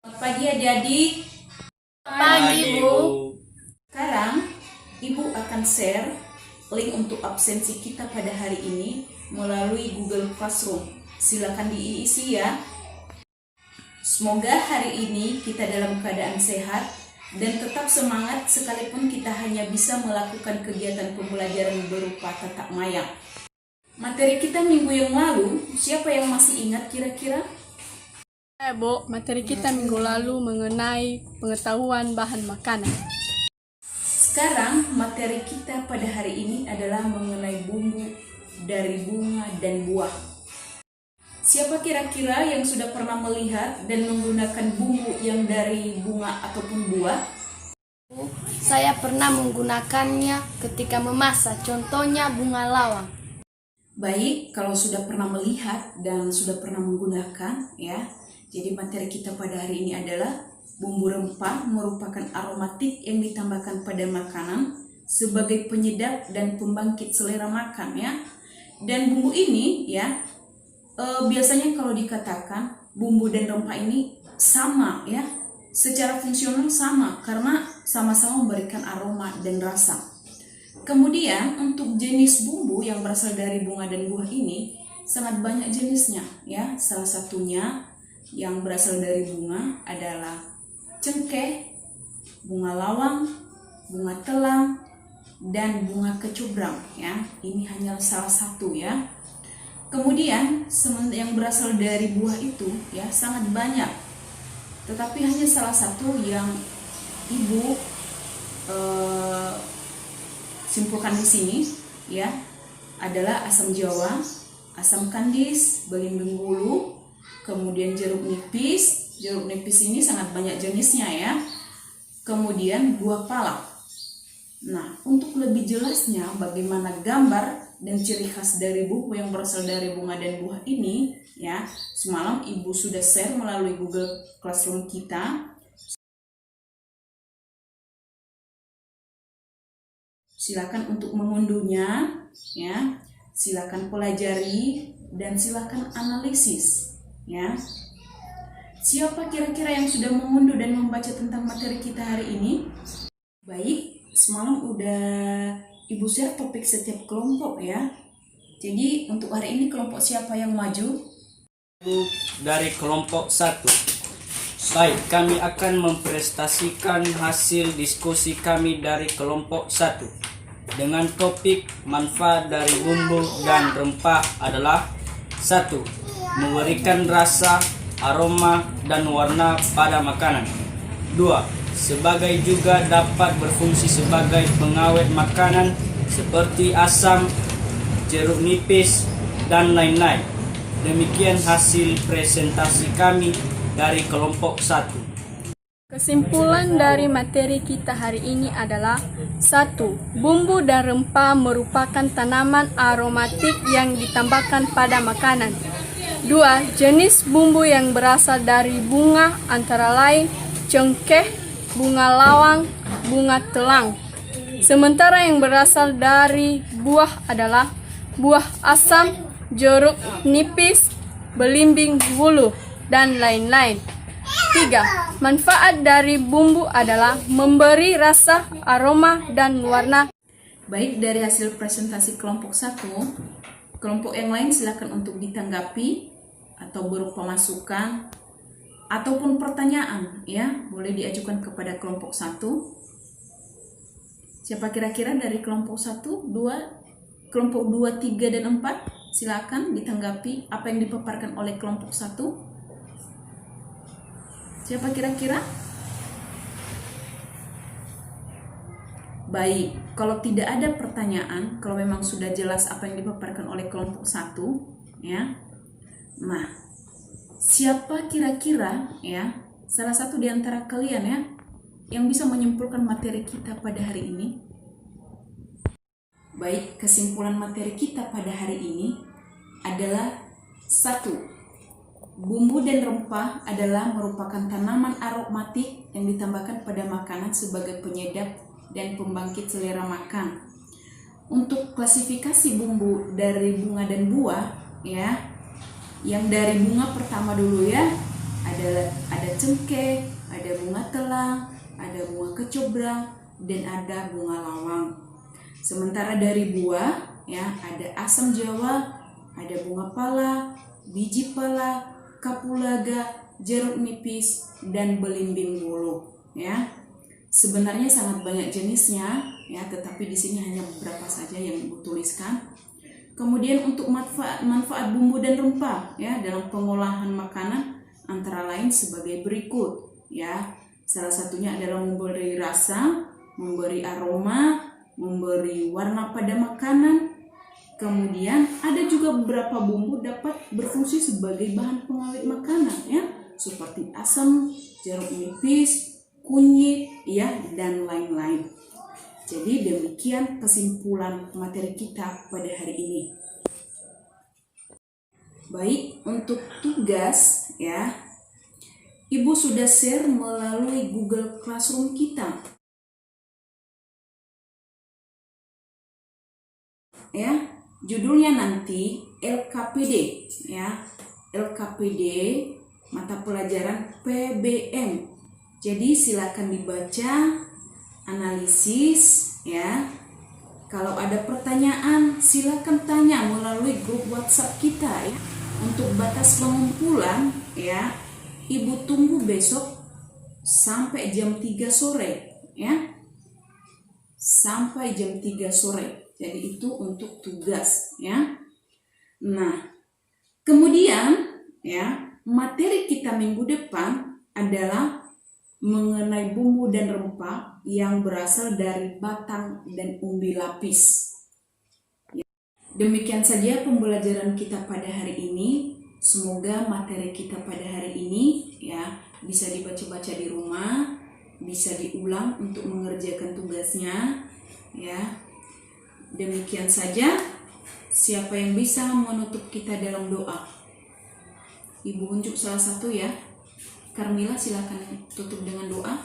Selamat pagi adik-adik. Pagi, Bu. Sekarang Ibu akan share link untuk absensi kita pada hari ini melalui Google Classroom. Silakan diisi ya. Semoga hari ini kita dalam keadaan sehat dan tetap semangat sekalipun kita hanya bisa melakukan kegiatan pembelajaran berupa tatap maya. Materi kita minggu yang lalu, siapa yang masih ingat kira-kira? Bu, materi kita minggu lalu mengenai pengetahuan bahan makanan. Sekarang materi kita pada hari ini adalah mengenai bumbu dari bunga dan buah. Siapa kira-kira yang sudah pernah melihat dan menggunakan bumbu yang dari bunga ataupun buah? Saya pernah menggunakannya ketika memasak, contohnya bunga lawang. Baik, kalau sudah pernah melihat dan sudah pernah menggunakan ya. Jadi materi kita pada hari ini adalah bumbu rempah merupakan aromatik yang ditambahkan pada makanan sebagai penyedap dan pembangkit selera makan ya. Dan bumbu ini ya biasanya kalau dikatakan bumbu dan rempah ini sama ya, secara fungsional sama karena sama-sama memberikan aroma dan rasa. Kemudian untuk jenis bumbu yang berasal dari bunga dan buah ini sangat banyak jenisnya ya. Salah satunya yang berasal dari bunga adalah cengkeh, bunga lawang, bunga telang, dan bunga kecombrang ya. Ini hanya salah satu ya. Kemudian yang berasal dari buah itu ya sangat banyak. Tetapi hanya salah satu yang Ibu simpulkan di sini ya adalah asam jawa, asam kandis, belimbing bulu, kemudian jeruk nipis. Jeruk nipis ini sangat banyak jenisnya ya. Kemudian buah pala. Nah, untuk lebih jelasnya bagaimana gambar dan ciri khas dari bumbu yang berasal dari bunga dan buah ini ya, semalam Ibu sudah share melalui Google Classroom kita. Silakan untuk mengunduhnya ya. Silakan pelajari dan silakan analisis ya. Siapa kira-kira yang sudah mengunduh dan membaca tentang materi kita hari ini? Baik, semalam udah Ibu share topik setiap kelompok ya. Jadi untuk hari ini kelompok siapa yang maju? Dari kelompok 1. Baik, kami akan mempresentasikan hasil diskusi kami dari kelompok 1 dengan topik manfaat dari bumbu dan rempah adalah 1. Memberikan rasa, aroma, dan warna pada makanan. 2. Sebagai juga dapat berfungsi sebagai pengawet makanan seperti asam, jeruk nipis, dan lain-lain. Demikian hasil presentasi kami dari kelompok 1. Kesimpulan dari materi kita hari ini adalah 1. Bumbu dan rempah merupakan tanaman aromatik yang ditambahkan pada makanan. 2. Jenis bumbu yang berasal dari bunga antara lain cengkeh, bunga lawang, bunga telang. Sementara yang berasal dari buah adalah buah asam, jeruk nipis, belimbing bulu, dan lain-lain. 3. Manfaat dari bumbu adalah memberi rasa, aroma, dan warna. Baik, dari hasil presentasi kelompok 1, kelompok yang lain silakan untuk ditanggapi atau berupa masukan ataupun pertanyaan ya, boleh diajukan kepada kelompok 1. Siapa kira-kira dari kelompok 1, 2, kelompok 2, 3, dan 4? Silakan ditanggapi apa yang dipaparkan oleh kelompok 1. Siapa kira-kira? Baik, kalau tidak ada pertanyaan, kalau memang sudah jelas apa yang dipaparkan oleh kelompok 1 ya. Nah, siapa kira-kira ya salah satu di antara kalian ya yang bisa menyimpulkan materi kita pada hari ini? Baik, kesimpulan materi kita pada hari ini adalah 1. Bumbu dan rempah adalah merupakan tanaman aromatik yang ditambahkan pada makanan sebagai penyedap dan pembangkit selera makan. Untuk klasifikasi bumbu dari bunga dan buah ya, yang dari bunga pertama dulu ya, ada cengkeh, ada bunga telang, ada bunga kecombrang, dan ada bunga lawang. Sementara dari buah ya ada asam jawa, ada bunga pala, biji pala, kapulaga, jeruk nipis, dan belimbing bulu ya. Sebenarnya sangat banyak jenisnya ya, tetapi di sini hanya beberapa saja yang Ibu tuliskan. Kemudian untuk manfaat bumbu dan rempah ya dalam pengolahan makanan antara lain sebagai berikut ya. Salah satunya adalah memberi rasa, memberi aroma, memberi warna pada makanan. Kemudian ada juga beberapa bumbu dapat berfungsi sebagai bahan pengawet makanan ya, seperti asam, jeruk nipis, kunyit ya, dan lain-lain. Jadi demikian kesimpulan materi kita pada hari ini. Baik, untuk tugas ya, Ibu sudah share melalui Google Classroom kita. Ya, judulnya nanti LKPD ya. LKPD mata pelajaran PBM. Jadi silakan dibaca, analisis ya. Kalau ada pertanyaan silakan tanya melalui grup WhatsApp kita ya. Untuk batas pengumpulan ya, Ibu tunggu besok sampai jam 3 sore ya. Sampai jam 3 sore. Jadi itu untuk tugas ya. Nah, kemudian ya, materi kita minggu depan adalah mengenai bumbu dan rempah yang berasal dari batang dan umbi lapis. Demikian saja pembelajaran kita pada hari ini. Semoga materi kita pada hari ini ya bisa dibaca-baca di rumah, bisa diulang untuk mengerjakan tugasnya ya. Demikian saja. Siapa yang bisa menutup kita dalam doa? Ibu unjuk salah satu ya. Carmila silakan tutup dengan doa.